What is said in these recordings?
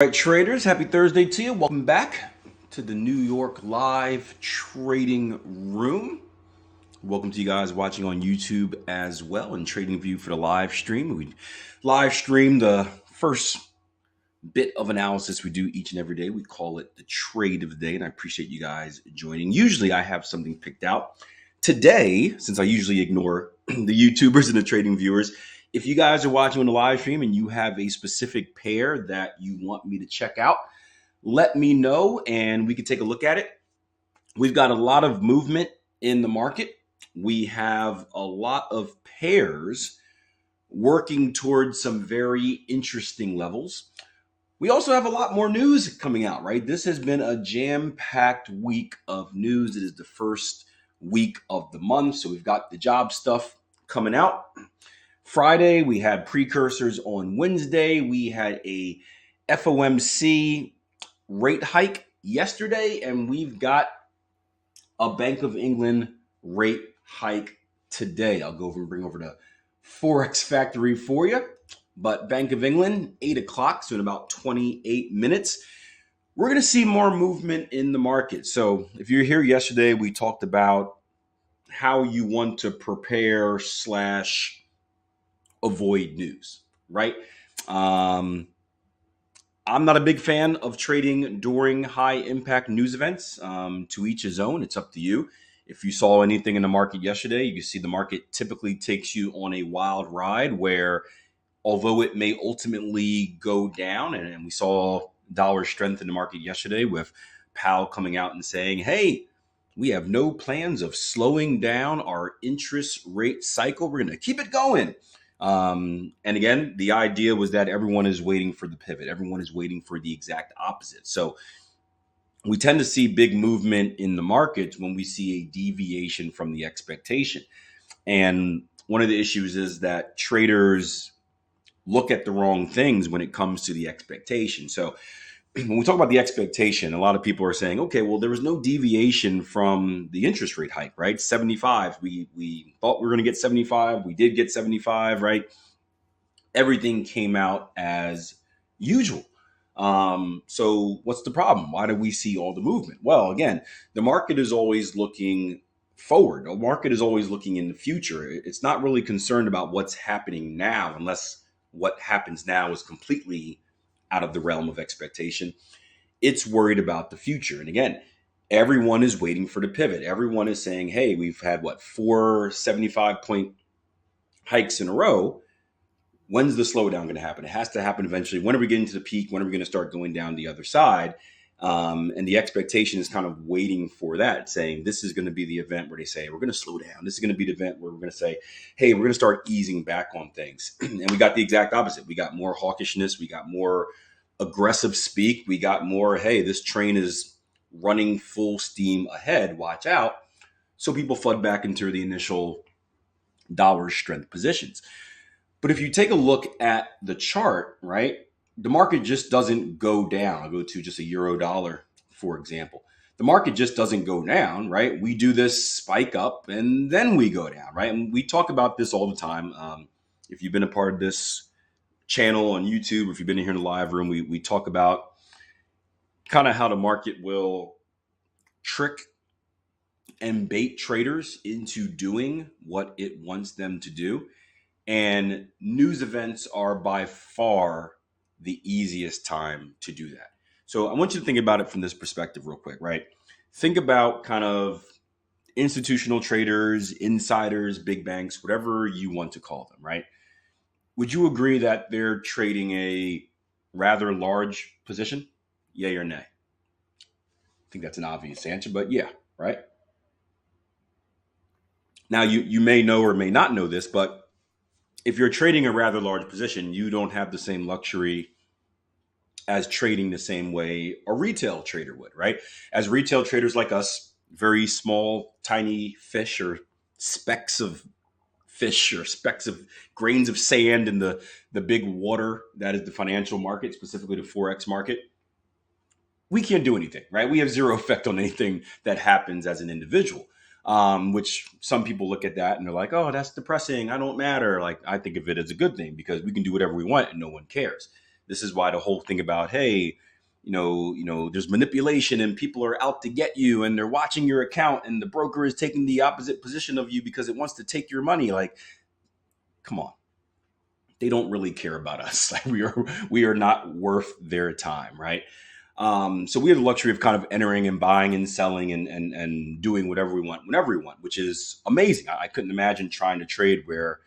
All right, traders, happy Thursday to you. Welcome back to the New York Live Trading Room. Welcome to you guys watching on YouTube as well and Trading View for the live stream. We live stream the first bit of analysis we do each and every day. We call it the trade of the day, and I appreciate you guys joining. Usually I have something picked out. Today, since I usually ignore the YouTubers and the trading viewers, if you guys are watching on the live stream and you have a specific pair that you want me to check out, let me know and we can take a look at it. We've got a lot of movement in the market. We have a lot of pairs working towards some very interesting levels. We also have a lot more news coming out, right? This has been a jam-packed week of news. It is the first week of the month, so we've got the job stuff coming out. Friday, we had precursors on Wednesday. We had a FOMC rate hike yesterday, and we've got a Bank of England rate hike today. I'll go over and bring over the Forex Factory for you. But Bank of England, 8 o'clock, so in about 28 minutes, we're going to see more movement in the market. So if you're here yesterday, we talked about how you want to prepare / avoid news, right? I'm not a big fan of trading during high impact news events. To each his own. It's up to you. If you saw anything in the market yesterday, you can see the market typically takes you on a wild ride where, although it may ultimately go down, and we saw dollar strength in the market yesterday with Powell coming out and saying, hey, we have no plans of slowing down our interest rate cycle. We're going to keep it going. And again, the idea was that everyone is waiting for the pivot. Everyone is waiting for the exact opposite. So we tend to see big movement in the markets when we see a deviation from the expectation. And one of the issues is that traders look at the wrong things when it comes to the expectation. So when we talk about the expectation, a lot of people are saying, okay, well, there was no deviation from the interest rate hike, right? 75. We thought we were going to get 75. We did get 75, right? Everything came out as usual. So what's the problem? Why do we see all the movement? Well, again, the market is always looking forward. The market is always looking in the future. It's not really concerned about what's happening now, unless what happens now is completely out of the realm of expectation. It's worried about the future. And again, everyone is waiting for the pivot. Everyone is saying, hey, we've had 4 75-point hikes in a row. When's the slowdown going to happen? It has to happen eventually. When are we getting to the peak? When are we going to start going down the other side? And the expectation is kind of waiting for that, saying this is going to be the event where they say we're going to slow down. This is going to be the event where we're going to say, hey, we're going to start easing back on things. And we got the exact opposite. We got more hawkishness. We got more aggressive speak. We got more, hey, this train is running full steam ahead. Watch out. So people flood back into the initial dollar strength positions. But if you take a look at the chart, right, the market just doesn't go down. I'll go to just a euro dollar, for example. The market just doesn't go down, right? We do this spike up and then we go down, right? And we talk about this all the time. If you've been a part of this channel on YouTube, if you've been here in the live room, we talk about kind of how the market will trick and bait traders into doing what it wants them to do. And news events are by far the easiest time to do that. So I want you to think about it from this perspective real quick, right? Think about kind of institutional traders, insiders, big banks, whatever you want to call them, right? Would you agree that they're trading a rather large position? Yay or nay? I think that's an obvious answer, but yeah, right? Now, you may know or may not know this, but if you're trading a rather large position, you don't have the same luxury as trading the same way a retail trader would, right? As retail traders like us, very small, tiny fish or specks of fish or specks of grains of sand in the big water that is the financial market, specifically the Forex market, we can't do anything, right? We have zero effect on anything that happens as an individual. Which some people look at that and they're like, oh, that's depressing. I don't matter. Like, I think of it as a good thing because we can do whatever we want and no one cares. This is why the whole thing about, hey, there's manipulation and people are out to get you and they're watching your account and the broker is taking the opposite position of you because it wants to take your money. Like, come on. They don't really care about us. Like, we are not worth their time, right? So we have the luxury of kind of entering and buying and selling and doing whatever we want whenever we want, which is amazing. I couldn't imagine trying to trade where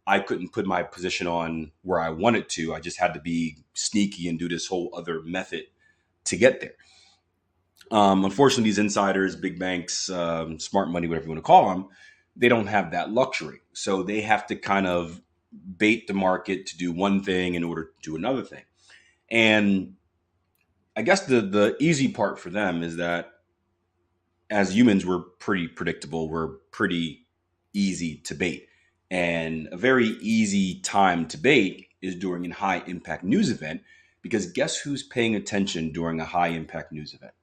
I couldn't put my position on where I wanted to. I just had to be sneaky and do this whole other method to get there. Unfortunately, these insiders, big banks, smart money, whatever you want to call them, they don't have that luxury. So they have to kind of bait the market to do one thing in order to do another thing. And I guess the easy part for them is that as humans, we're pretty predictable. We're pretty easy to bait. And a very easy time to bait is during a high impact news event, because guess who's paying attention during a high impact news event?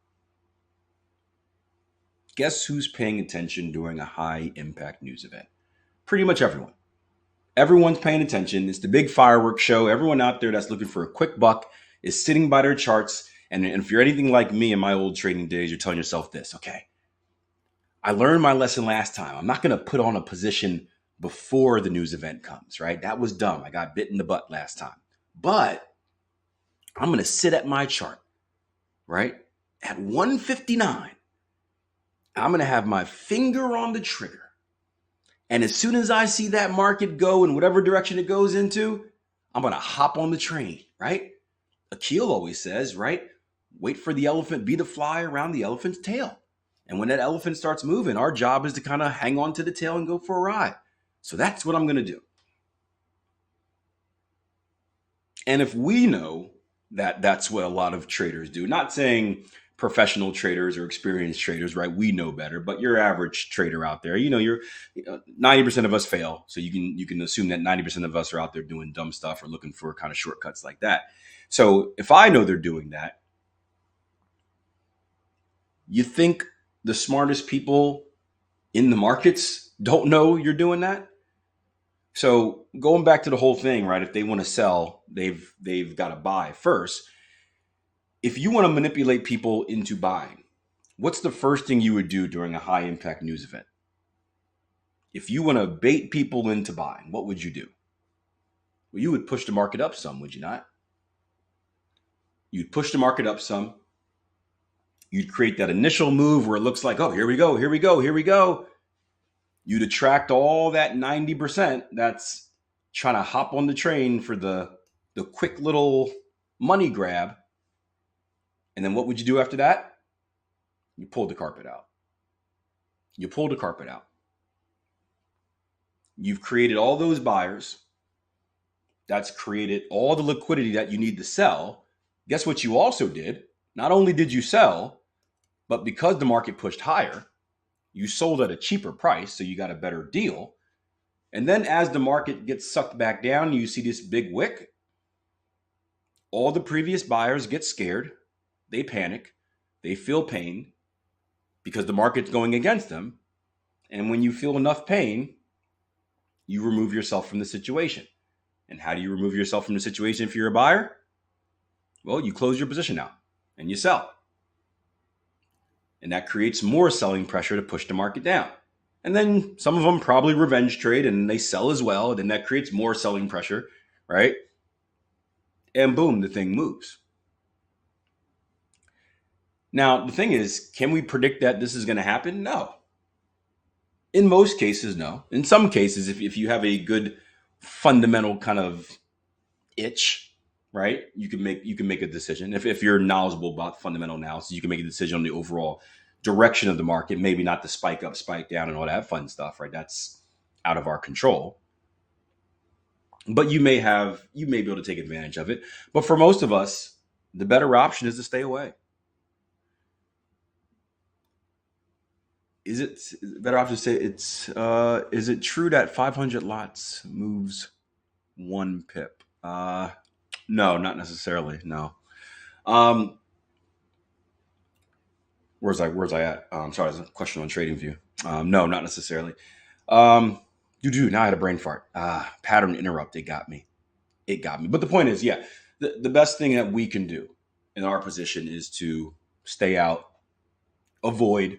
Guess who's paying attention during a high impact news event? Pretty much everyone. Everyone's paying attention. It's the big fireworks show. Everyone out there that's looking for a quick buck is sitting by their charts. And if you're anything like me in my old trading days, you're telling yourself this, okay, I learned my lesson last time. I'm not going to put on a position before the news event comes, right? That was dumb. I got bit in the butt last time. But I'm going to sit at my chart, right? At 159, I'm going to have my finger on the trigger. And as soon as I see that market go in whatever direction it goes into, I'm going to hop on the train, right? Akil always says, right? Wait for the elephant, be the fly around the elephant's tail. And when that elephant starts moving, our job is to kind of hang on to the tail and go for a ride. So that's what I'm going to do. And if we know that that's what a lot of traders do, not saying professional traders or experienced traders, right? We know better, but your average trader out there, you're 90% of us fail. So you can assume that 90% of us are out there doing dumb stuff or looking for kind of shortcuts like that. So if I know they're doing that, you think the smartest people in the markets don't know you're doing that? So going back to the whole thing, right? If they want to sell, they've got to buy first. If you want to manipulate people into buying, what's the first thing you would do during a high impact news event? If you want to bait people into buying, what would you do? Well, you would push the market up some, would you not? You'd push the market up some. You'd create that initial move where it looks like, oh, here we go, here we go, here we go. You'd attract all that 90% that's trying to hop on the train for the quick little money grab. And then what would you do after that? You pulled the carpet out. You pulled the carpet out. You've created all those buyers. That's created all the liquidity that you need to sell. Guess what you also did? Not only did you sell, but because the market pushed higher, you sold at a cheaper price, so you got a better deal. And then as the market gets sucked back down, you see this big wick. All the previous buyers get scared. They panic. They feel pain because the market's going against them. And when you feel enough pain, you remove yourself from the situation. And how do you remove yourself from the situation if you're a buyer? Well, you close your position out and you sell. And that creates more selling pressure to push the market down. And then some of them probably revenge trade and they sell as well. And then that creates more selling pressure, right? And boom, the thing moves. Now, the thing is, can we predict that this is going to happen? No. In most cases, no. In some cases, if you have a good fundamental kind of itch, right, you can make a decision. If you're knowledgeable about fundamental analysis, you can make a decision on the overall direction of the market, maybe not the spike up, spike down, and all that fun stuff, right? That's out of our control. But you may be able to take advantage of it. But for most of us, the better option is to stay away. Is it better option to say is it true that 500 lots moves 1 pip? No, not necessarily. No. Where's I at? Sorry, there's a question on TradingView. No, not necessarily. Now I had a brain fart. Pattern interrupt. It got me. But the point is, yeah, the best thing that we can do in our position is to stay out, avoid,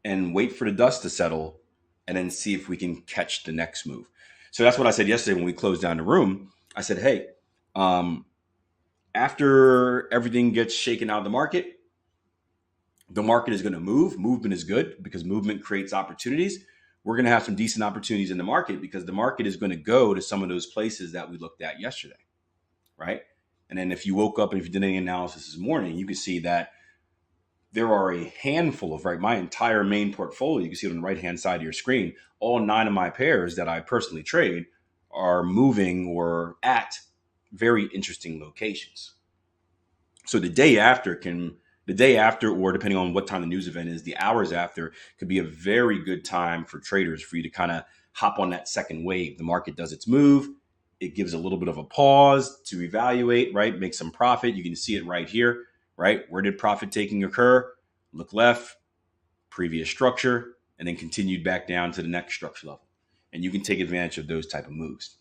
and wait for the dust to settle, and then see if we can catch the next move. So that's what I said yesterday when we closed down the room. I said, hey, um, after everything gets shaken out of the market is going to move. Movement is good because movement creates opportunities. We're going to have some decent opportunities in the market because the market is going to go to some of those places that we looked at yesterday, right? And then if you woke up and if you did any analysis this morning, you can see that there are a handful of, right, my entire main portfolio, you can see it on the right hand side of your screen, all 9 of my pairs that I personally trade are moving or at very interesting locations. So the day after, or depending on what time the news event is, the hours after could be a very good time for traders for you to kind of hop on that second wave. The market does its move. It gives a little bit of a pause to evaluate, right? Make some profit. You can see it right here, right? Where did profit taking occur? Look left, previous structure, and then continued back down to the next structure level. And you can take advantage of those type of moves.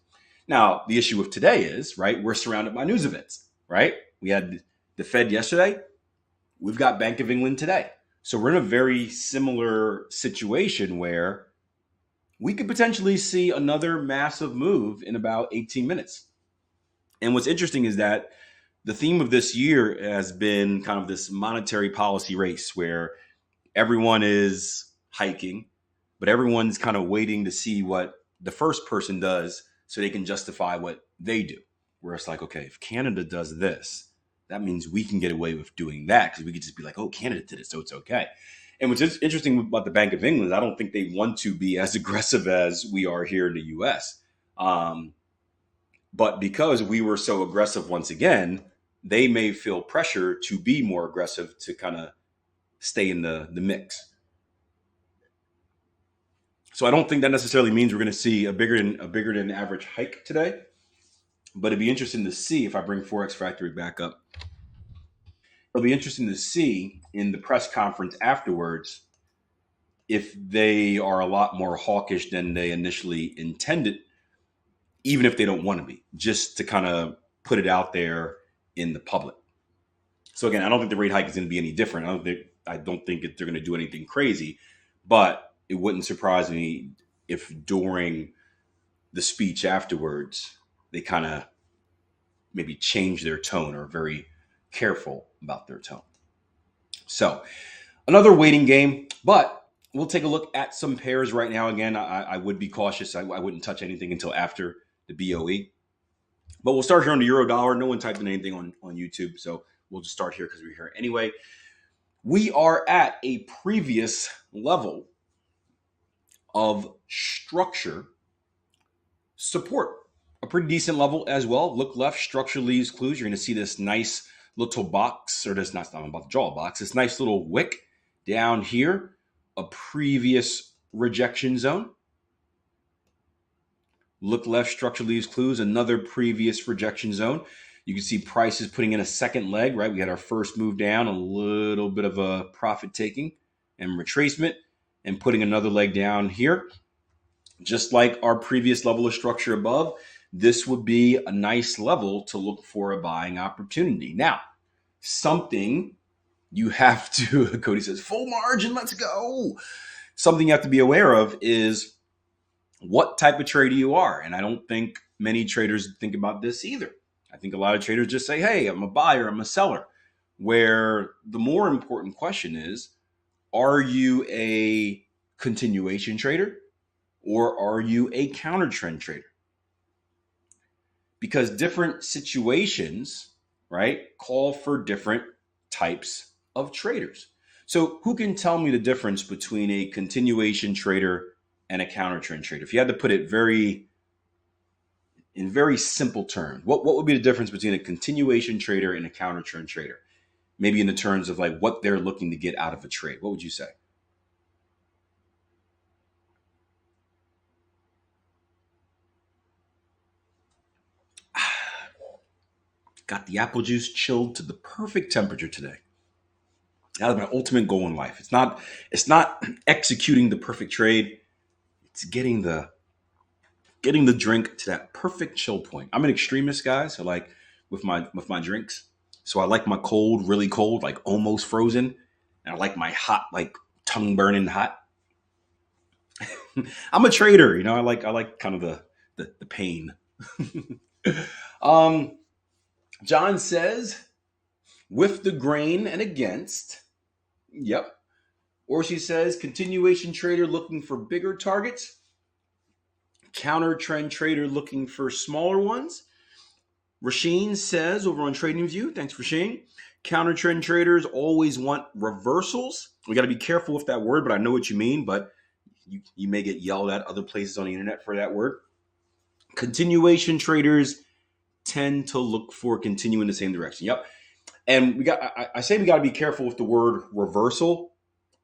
Now, the issue of today is, right, we're surrounded by news events, right? We had the Fed yesterday. We've got Bank of England today. So we're in a very similar situation where we could potentially see another massive move in about 18 minutes. And what's interesting is that the theme of this year has been kind of this monetary policy race where everyone is hiking, but everyone's kind of waiting to see what the first person does so they can justify what they do. Where it's like, okay, if Canada does this, that means we can get away with doing that because we could just be like, oh, Canada did it, so it's okay. And what's interesting about the Bank of England is I don't think they want to be as aggressive as we are here in the US. But because we were so aggressive once again, they may feel pressure to be more aggressive to kind of stay in the mix. So I don't think that necessarily means we're going to see a bigger than average hike today. But it'd be interesting to see if I bring Forex Factory back up. It'll be interesting to see in the press conference afterwards if they are a lot more hawkish than they initially intended, even if they don't want to be, just to kind of put it out there in the public. So again, I don't think the rate hike is going to be any different. I don't think they're going to do anything crazy, but it wouldn't surprise me if during the speech afterwards they kind of maybe change their tone or are very careful about their tone. So another waiting game, but we'll take a look at some pairs right now. Again, I would be cautious. I wouldn't touch anything until after the BOE. But we'll start here on the euro dollar. No one typed in anything on YouTube, so we'll just start here because we're here anyway. We are at a previous level of structure support, a pretty decent level as well. Look left, structure leaves clues. You're going to see this nice little box, or this, not I'm about to draw a box, this nice little wick down here, a previous rejection zone. Look left, structure leaves clues, another previous rejection zone. You can see prices putting in a second leg, right? We had our first move down, a little bit of a profit taking and retracement, and putting another leg down here. Just like our previous level of structure above, this would be a nice level to look for a buying opportunity. Now, something you have to, Cody says, full margin, let's go. Something you have to be aware of is what type of trader you are. And I don't think many traders think about this either. I think a lot of traders just say, hey, I'm a buyer, I'm a seller. Where the more important question is, are you a continuation trader or are you a counter trend trader? Because different situations, right, call for different types of traders. So who can tell me the difference between a continuation trader and a counter trend trader? If you had to put it in very simple terms, what would be the difference between a continuation trader and a counter trend trader? Maybe in the terms of like what they're looking to get out of a trade. What would you say? Got the apple juice chilled to the perfect temperature today. That is my ultimate goal in life. It's not executing the perfect trade. It's getting the drink to that perfect chill point. I'm an extremist guy, so like with my drinks. So I like my cold, really cold, like almost frozen, and I like my hot, like tongue burning hot. I'm a trader, you know. I like kind of the pain. um, John says, with the grain and against. Yep. Or she says, continuation trader looking for bigger targets, counter trend trader looking for smaller ones. Rasheen says over on TradingView, thanks Rasheen, counter trend traders always want reversals. We got to be careful with that word, but I know what you mean. But you may get yelled at other places on the internet for that word. Continuation traders tend to look for continue in the same direction. Yep. And I say we got to be careful with the word reversal.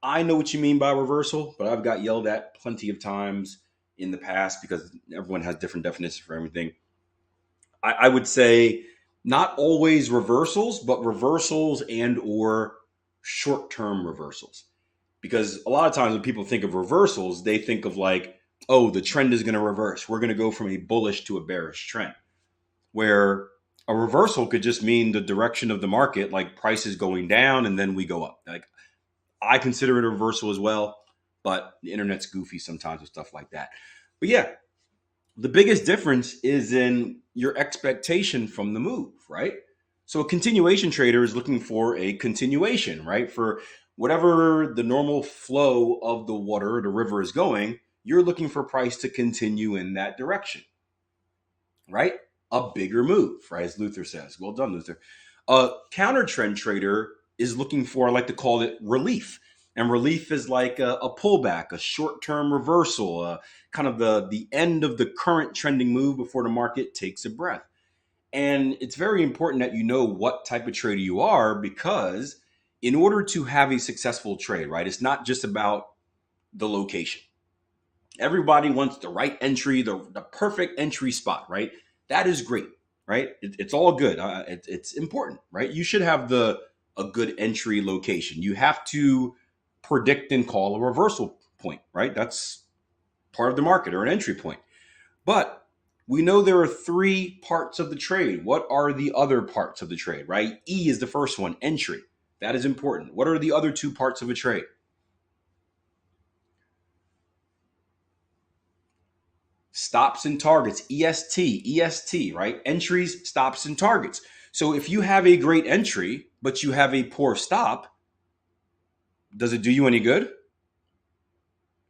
I know what you mean by reversal, but I've got yelled at plenty of times in the past because everyone has different definitions for everything. I would say not always reversals, but reversals and or short-term reversals. Because a lot of times when people think of reversals, they think of like, oh, the trend is going to reverse. We're going to go from a bullish to a bearish trend. Where a reversal could just mean the direction of the market, like prices going down and then we go up. Like I consider it a reversal as well, but the internet's goofy sometimes with stuff like that. But yeah, the biggest difference is in your expectation from the move, right? So a continuation trader is looking for a continuation, right? For whatever the normal flow of the water, the river is going, you're looking for price to continue in that direction, right? A bigger move, right? As Luther says. Well done, Luther. A counter trend trader is looking for, I like to call it relief. And relief is like a pullback, a short-term reversal, kind of the end of the current trending move before the market takes a breath. And it's very important that you know what type of trader you are, because in order to have a successful trade, right, it's not just about the location. Everybody wants the right entry, the perfect entry spot, right? That is great, right? It's all good. It's important, right? You should have a good entry location. You have to predict and call a reversal point, right? That's part of the market, or an entry point. But we know there are three parts of the trade. What are the other parts of the trade, right? E is the first one, entry. That is important. What are the other two parts of a trade? Stops and targets, EST, right? Entries, stops, and targets. So if you have a great entry, but you have a poor stop, does it do you any good?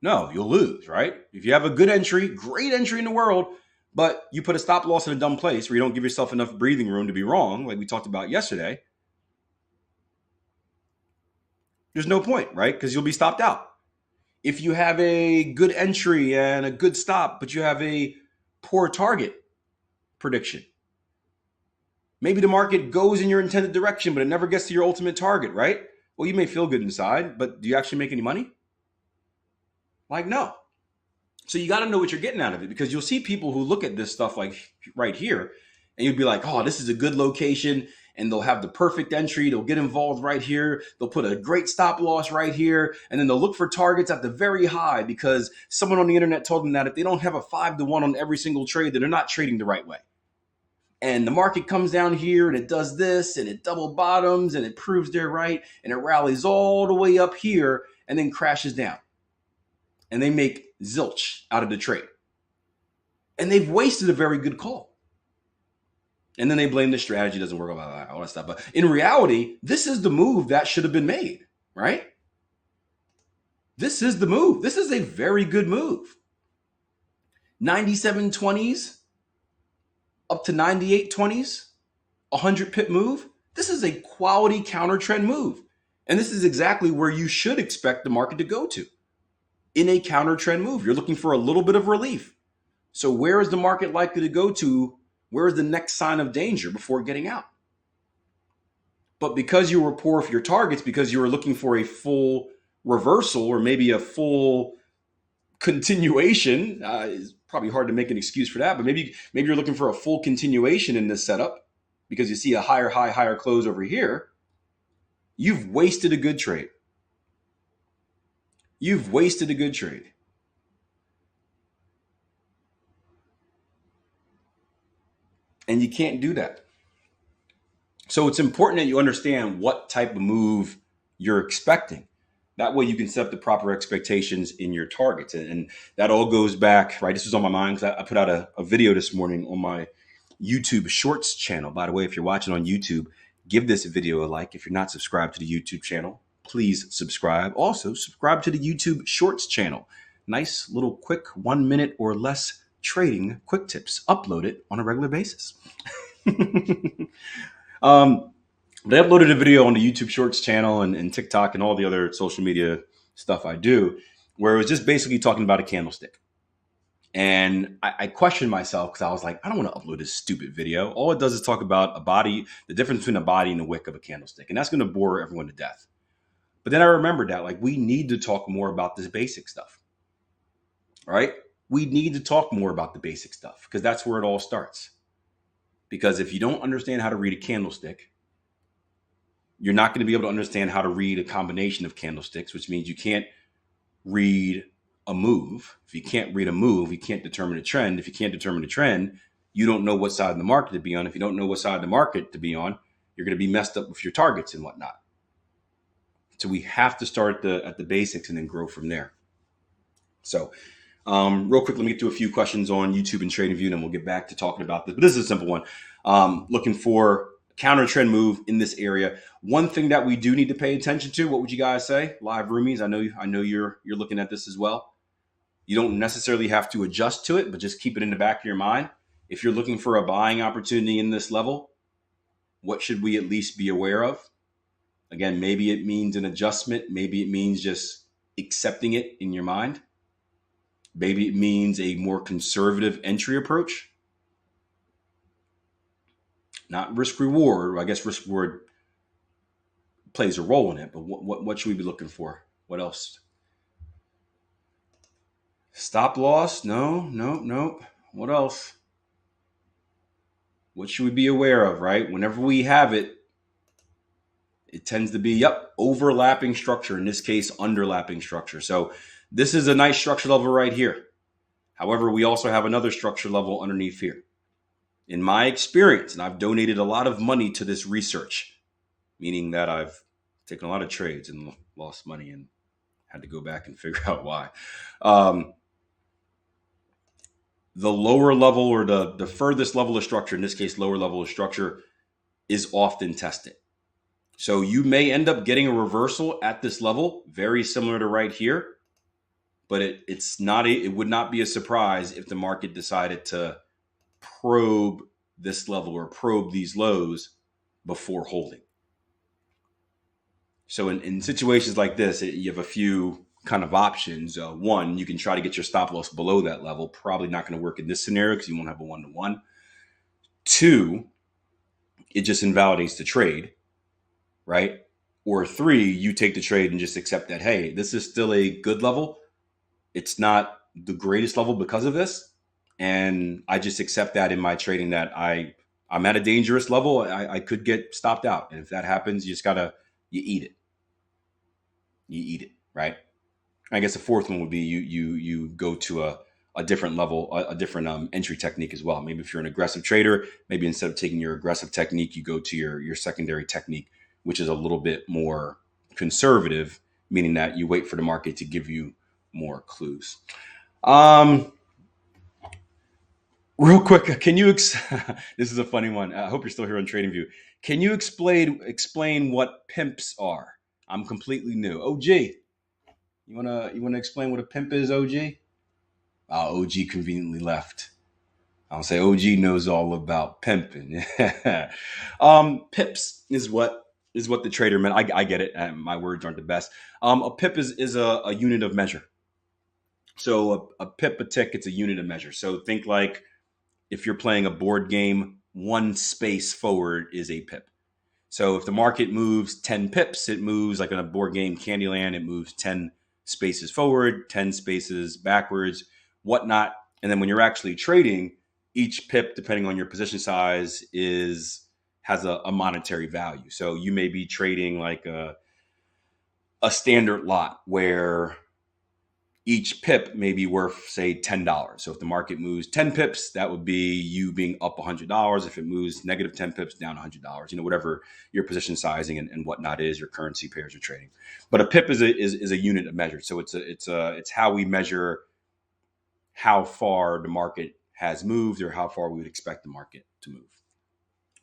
No, you'll lose, right? If you have a good entry, great entry in the world, but you put a stop loss in a dumb place where you don't give yourself enough breathing room to be wrong, like we talked about yesterday, there's no point, right? Because you'll be stopped out. If you have a good entry and a good stop, but you have a poor target prediction, maybe the market goes in your intended direction, but it never gets to your ultimate target, right? Well, you may feel good inside, but do you actually make any money? Like, no. So you got to know what you're getting out of it, because you'll see people who look at this stuff like right here, and you'll be like, oh, this is a good location, and they'll have the perfect entry. They'll get involved right here. They'll put a great stop loss right here, and then they'll look for targets at the very high because someone on the internet told them that if they don't have a 5-to-1 on every single trade, then they're not trading the right way. And the market comes down here and it does this and it double bottoms and it proves they're right and it rallies all the way up here and then crashes down. And they make zilch out of the trade. And they've wasted a very good call. And then they blame the strategy doesn't work, all that stuff. But in reality, this is the move that should have been made, right? This is the move. This is a very good move. 97.20s up to 98.20s, 100 pip move. This is a quality counter trend move. And this is exactly where you should expect the market to go to. In a counter trend move, you're looking for a little bit of relief. So where is the market likely to go to? Where is the next sign of danger before getting out? But because you were poor for your targets, because you were looking for a full reversal or maybe a full continuation, is probably hard to make an excuse for that, but maybe you're looking for a full continuation in this setup because you see a higher high, higher close over here. You've wasted a good trade. You've wasted a good trade. And you can't do that. So it's important that you understand what type of move you're expecting. That way you can set up the proper expectations in your targets. And that all goes back, right? This was on my mind because I put out a video this morning on my YouTube Shorts channel. By the way, if you're watching on YouTube, give this video a like. If you're not subscribed to the YouTube channel, please subscribe. Also, subscribe to the YouTube Shorts channel. Nice little quick 1 minute or less trading quick tips. Upload it on a regular basis. But I uploaded a video on the YouTube Shorts channel and TikTok and all the other social media stuff I do, where it was just basically talking about a candlestick. And I questioned myself because I was like, I don't want to upload this stupid video. All it does is talk about a body, the difference between a body and the wick of a candlestick. And that's going to bore everyone to death. But then I remembered that, like, we need to talk more about this basic stuff, right? We need to talk more about the basic stuff because that's where it all starts. Because if you don't understand how to read a candlestick, you're not going to be able to understand how to read a combination of candlesticks, which means you can't read a move. If you can't read a move, you can't determine a trend. If you can't determine a trend, you don't know what side of the market to be on. If you don't know what side of the market to be on, you're going to be messed up with your targets and whatnot. So we have to start at the basics and then grow from there. So real quick, let me get to a few questions on YouTube and TradingView, and then we'll get back to talking about this. But this is a simple one. Looking for counter trend move in this area. One thing that we do need to pay attention to, what would you guys say? Live roomies, I know you're looking at this as well. You don't necessarily have to adjust to it, but just keep it in the back of your mind. If you're looking for a buying opportunity in this level, what should we at least be aware of? Again, maybe it means an adjustment. Maybe it means just accepting it in your mind. Maybe it means a more conservative entry approach. Not risk reward. I guess risk reward plays a role in it, but what should we be looking for? What else? Stop loss? No. What else? What should we be aware of, right? Whenever we have it, it tends to be, overlapping structure. In this case, underlapping structure. So this is a nice structure level right here. However, we also have another structure level underneath here. In my experience, and I've donated a lot of money to this research, meaning that I've taken a lot of trades and lost money and had to go back and figure out why. The lower level or the furthest level of structure, in this case, lower level of structure, is often tested. So you may end up getting a reversal at this level, very similar to right here, but it would not be a surprise if the market decided to probe this level or probe these lows before holding. So in situations like this, you have a few kind of options. One, you can try to get your stop loss below that level. Probably not going to work in this scenario because you won't have a one-to-one. Two, it just invalidates the trade, right? Or three, you take the trade and just accept that, hey, this is still a good level. It's not the greatest level because of this. And I just accept that in my trading that I'm at a dangerous level. I could get stopped out. And if that happens, you eat it. You eat it, right? I guess the fourth one would be you go to a different level, a different entry technique as well. Maybe if you're an aggressive trader, maybe instead of taking your aggressive technique, you go to your secondary technique, which is a little bit more conservative, meaning that you wait for the market to give you more clues. Real quick, can you this is a funny one. I hope you're still here on TradingView. Can you explain what pimps are? I'm completely new. OG, you wanna explain what a pimp is, OG? OG conveniently left. I'll say OG knows all about pimping. Pips is what the trader meant. I get it. My words aren't the best. A pip is a unit of measure. So a pip, a tick, it's a unit of measure. So think like if you're playing a board game, one space forward is a pip. So if the market moves 10 pips, it moves like in a board game Candyland, it moves 10 spaces forward, 10 spaces backwards, whatnot. And then when you're actually trading, each pip, depending on your position size, has a monetary value. So you may be trading like a standard lot where each pip may be worth, say, $10. So if the market moves 10 pips, that would be you being up $100. If it moves negative 10 pips, down $100. Whatever your position sizing and whatnot is, your currency pairs you're trading. But a pip is a unit of measure. So it's how we measure how far the market has moved or how far we would expect the market to move.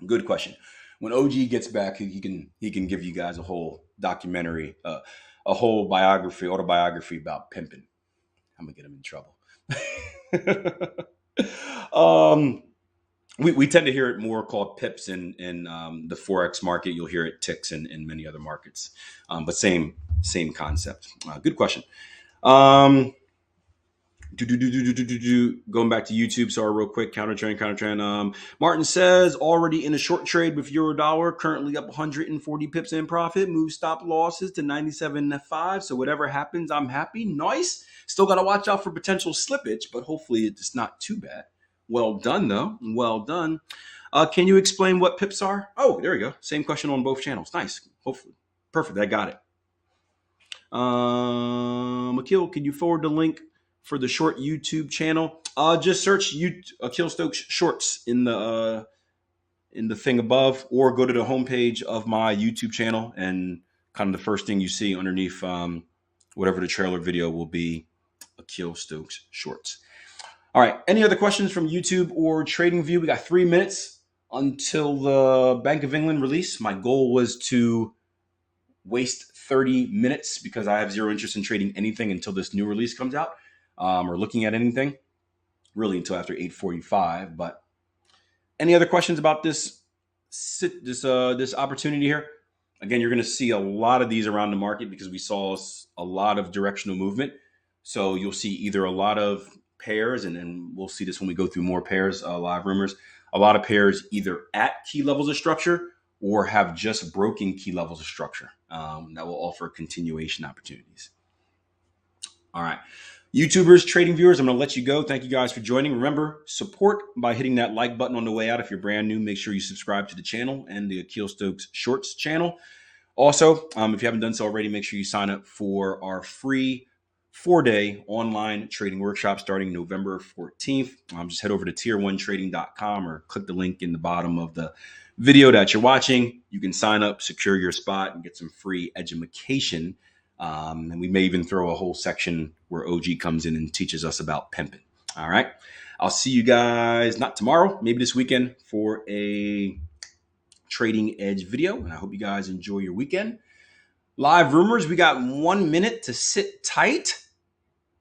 Good question. When OG gets back, he can give you guys a whole documentary, a whole autobiography about pimping. I'm gonna get him in trouble. We tend to hear it more called pips in the forex market. You'll hear it ticks in many other markets, but same concept. Good question. Going back to YouTube, sorry, real quick. Counter trend. Martin says already in a short trade with euro dollar, currently up 140 pips in profit. Move stop losses to 97.5. So whatever happens, I'm happy. Nice. Still got to watch out for potential slippage, but hopefully it's not too bad. Well done, though. Well done. Can you explain what pips are? Oh, there we go. Same question on both channels. Nice. Hopefully. Perfect. I got it. Akil, can you forward the link for the short YouTube channel? Just search Akil Stokes Shorts in the thing above, or go to the homepage of my YouTube channel, and kind of the first thing you see underneath whatever the trailer video will be, Akil Stokes Shorts. All right. Any other questions from YouTube or TradingView? We got 3 minutes until the Bank of England release. My goal was to waste 30 minutes because I have zero interest in trading anything until this new release comes out, or looking at anything really until after 8:45. But any other questions about this opportunity here? Again, you're going to see a lot of these around the market because we saw a lot of directional movement. So you'll see either a lot of pairs, and then we'll see this when we go through more pairs, live rumors, a lot of pairs either at key levels of structure or have just broken key levels of structure that will offer continuation opportunities. All right. YouTubers, trading viewers, I'm going to let you go. Thank you guys for joining. Remember, support by hitting that like button on the way out. If you're brand new, make sure you subscribe to the channel and the Akil Stokes Shorts channel. Also, if you haven't done so already, make sure you sign up for our free 4-day online trading workshop starting November 14th. Just head over to tier1trading.com or click the link in the bottom of the video that you're watching. You can sign up, secure your spot, and get some free education. And we may even throw a whole section where OG comes in and teaches us about pimping. All right. I'll see you guys not tomorrow, maybe this weekend for a trading edge video. And I hope you guys enjoy your weekend. Live rumors. We got 1 minute to sit tight.